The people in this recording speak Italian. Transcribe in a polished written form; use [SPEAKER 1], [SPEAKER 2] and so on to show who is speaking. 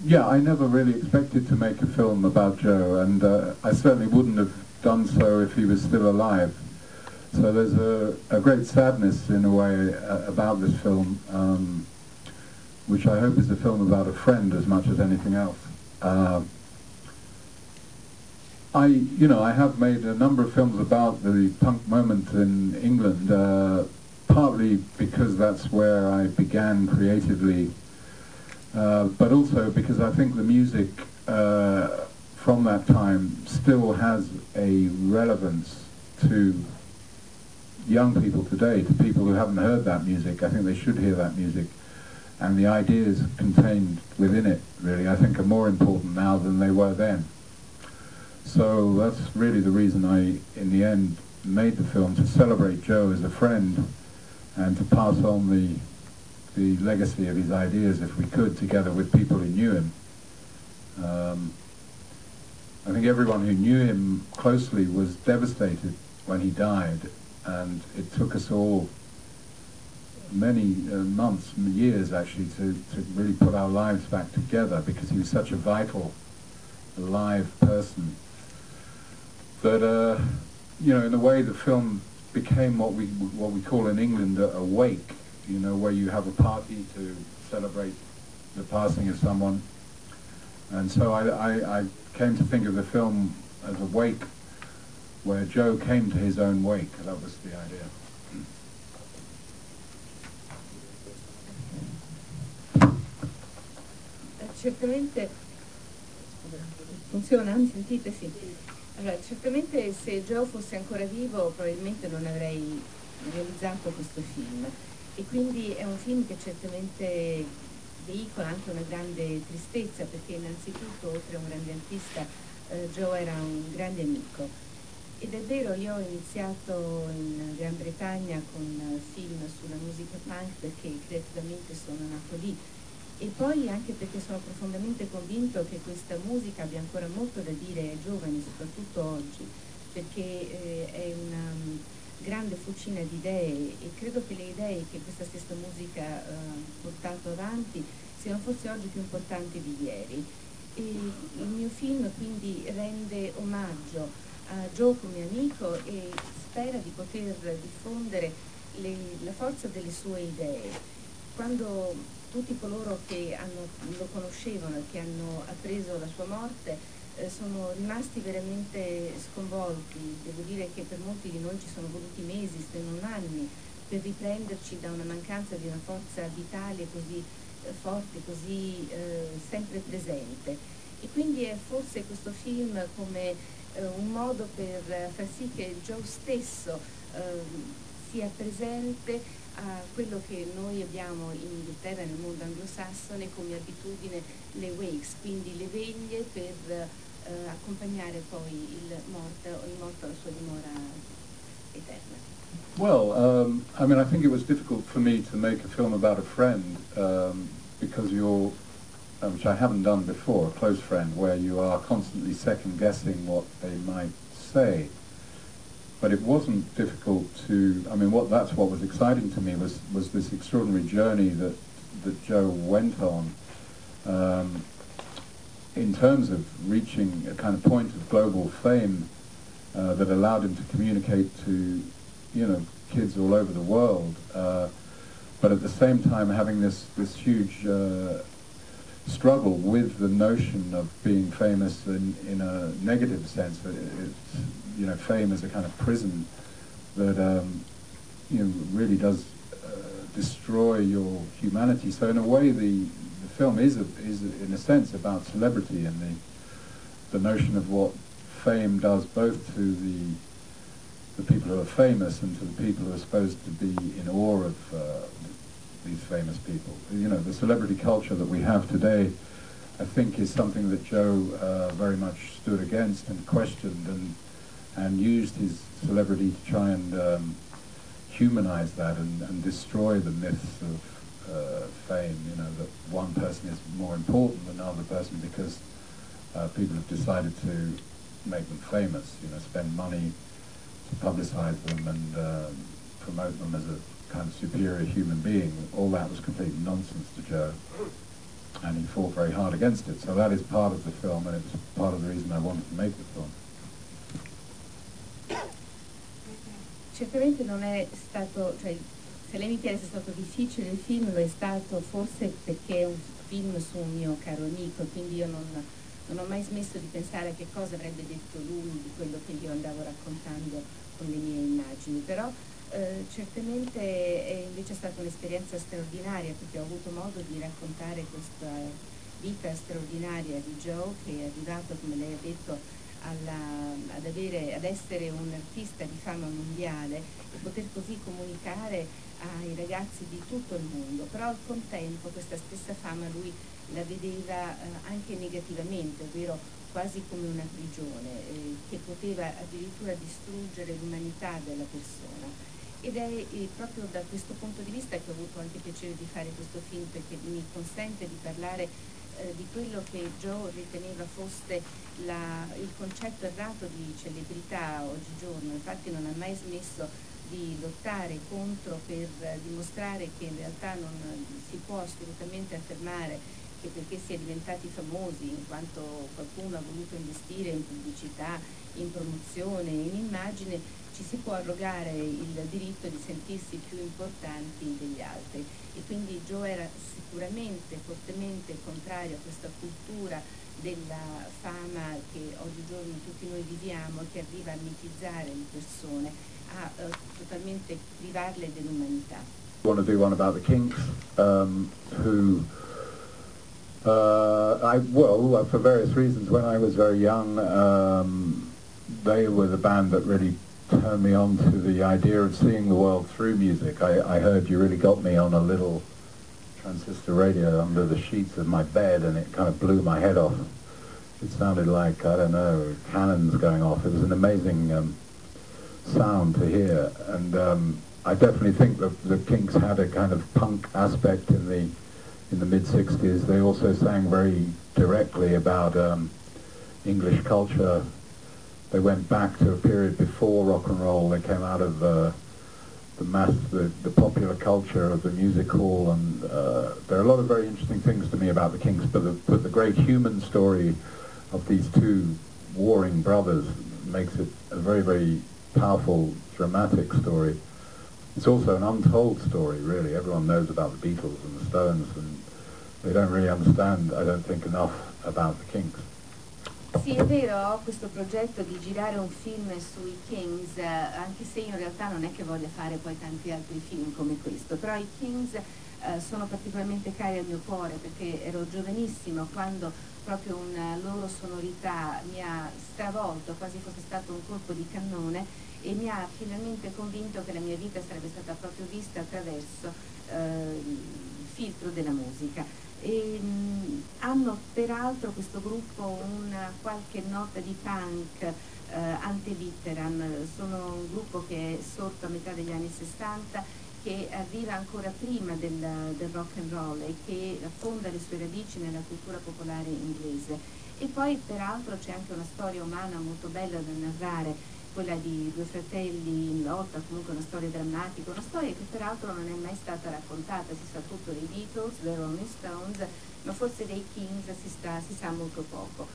[SPEAKER 1] Yeah, I never really expected to make a film about Joe, and I certainly wouldn't have done so if he was still alive. So there's a great sadness, in a way, about this film, which I hope is a film about a friend as much as anything else. I have made a number of films about the punk moment in England, partly because that's where I began creatively, but also because I think the music from that time still has a relevance to young people today, to people who haven't heard that music. I think they should hear that music, and the ideas contained within it, really, I think are more important now than they were then. So that's really the reason I, in the end, made the film, to celebrate Joe as a friend and to pass on the legacy of his ideas, if we could, together with people who knew him. I think everyone who knew him closely was devastated when he died, and it took us all many months, years actually, to really put our lives back together, because he was such a vital, alive person. But in a way, the film became what we call in England a wake. Where you have a party to celebrate the passing of someone. And so I came to think of the film as a wake, where Joe came to his own wake. That was the idea.
[SPEAKER 2] Certamente funziona, mi sentite? Sì. Allora, certamente se Joe fosse ancora vivo probabilmente non avrei realizzato questo film, e quindi è un film che certamente veicola anche una grande tristezza, perché innanzitutto, oltre a un grande artista, Joe era un grande amico. Ed è vero, io ho iniziato in Gran Bretagna con film sulla musica punk perché creativamente sono nato lì, e poi anche perché sono profondamente convinto che questa musica abbia ancora molto da dire ai giovani, soprattutto oggi, perché è una grande fucina di idee, e credo che le idee che questa stessa musica ha portato avanti siano forse oggi più importanti di ieri. E il mio film quindi rende omaggio a Joe come amico e spera di poter diffondere la forza delle sue idee. Quando tutti coloro che lo conoscevano e che hanno appreso la sua morte sono rimasti veramente sconvolti. Devo dire che per molti di noi ci sono voluti mesi, se non anni, per riprenderci da una mancanza di una forza vitale così forte, così sempre presente. E quindi è forse questo film come un modo per far sì che Joe stesso sia presente a quello che noi abbiamo in Inghilterra, nel mondo anglosassone, come abitudine le wakes, quindi le veglie per accompagnare poi il morto alla sua dimora eterna.
[SPEAKER 1] Well, I think it was difficult for me to make a film about a friend, because you're, which I haven't done before, a close friend, where you are constantly second-guessing what they might say. But it wasn't difficult to, that's what was exciting to me, was this extraordinary journey that Joe went on, in terms of reaching a kind of point of global fame that allowed him to communicate to, kids all over the world, but at the same time having this huge struggle with the notion of being famous in a negative sense. Fame as a kind of prison that really does destroy your humanity. So in a way, the film is in a sense about celebrity and the notion of what fame does both to the people who are famous and to the people who are supposed to be in awe of these famous people. The celebrity culture that we have today, I think, is something that Joe very much stood against and questioned, and used his celebrity to try and humanize that and destroy the myths of fame, that one person is more important than another person because people have decided to make them famous, spend money to publicize them and promote them as a kind of superior human being. All that was complete nonsense to Joe. and he fought very hard against it. So that is part of the film, and it's part of the reason I wanted to make the film.
[SPEAKER 2] Certamente non è stato, cioè, se lei mi chiede se è stato difficile il film, lo è stato forse perché è un film su un mio caro amico, quindi io non ho mai smesso di pensare a che cosa avrebbe detto lui di quello che io andavo raccontando con le mie immagini, però certamente è invece stata un'esperienza straordinaria, perché ho avuto modo di raccontare questa vita straordinaria di Joe, che è arrivato, come lei ha detto, ad essere un artista di fama mondiale e poter così comunicare ai ragazzi di tutto il mondo. Però al contempo questa stessa fama lui la vedeva anche negativamente, ovvero quasi come una prigione che poteva addirittura distruggere l'umanità della persona. Ed è proprio da questo punto di vista che ho avuto anche piacere di fare questo film, perché mi consente di parlare di quello che Joe riteneva fosse il concetto errato di celebrità oggigiorno. Infatti non ha mai smesso di lottare contro, per dimostrare che in realtà non si può assolutamente affermare che perché si è diventati famosi, in quanto qualcuno ha voluto investire in pubblicità, in promozione, in immagine, ci si può arrogare il diritto di sentirsi più importanti degli altri. E quindi Joe era sicuramente fortemente contrario a questa cultura della fama che oggigiorno tutti noi viviamo, che arriva a mitizzare le persone, a totalmente privarle dell'umanità.
[SPEAKER 1] I want to do one about the Kinks, who for various reasons, when I was very young, they were the band that really turned me on to the idea of seeing the world through music. I heard You Really Got Me on a little transistor radio under the sheets of my bed, and it kind of blew my head off. It sounded like, I don't know, cannons going off. It was an amazing sound to hear, and I definitely think that the Kinks had a kind of punk aspect in the mid-60s. They also sang very directly about English culture. They went back to a period before rock and roll. They came out of the popular culture of the music hall, and there are a lot of very interesting things to me about the Kinks, but the great human story of these two warring brothers makes it a very, very powerful, dramatic story. It's also an untold story, really. Everyone knows about the Beatles and the Stones, and they don't really understand, I don't think, enough about the Kinks.
[SPEAKER 2] Sì, è vero, ho questo progetto di girare un film sui Kings, anche se in realtà non è che voglia fare poi tanti altri film come questo, però i Kings sono particolarmente cari al mio cuore, perché ero giovanissima quando proprio una loro sonorità mi ha stravolto, quasi fosse stato un colpo di cannone, e mi ha finalmente convinto che la mia vita sarebbe stata proprio vista attraverso il filtro della musica. Hanno peraltro questo gruppo una qualche nota di punk ante litteram. Sono un gruppo che è sorto a metà degli anni 60, che arriva ancora prima del rock and roll e che affonda le sue radici nella cultura popolare inglese. E poi peraltro c'è anche una storia umana molto bella da narrare, quella di due fratelli in lotta, comunque una storia drammatica, una storia che peraltro non è mai stata raccontata. Si sa tutto dei Beatles, dei Rolling Stones, ma forse dei Kings si sa molto poco.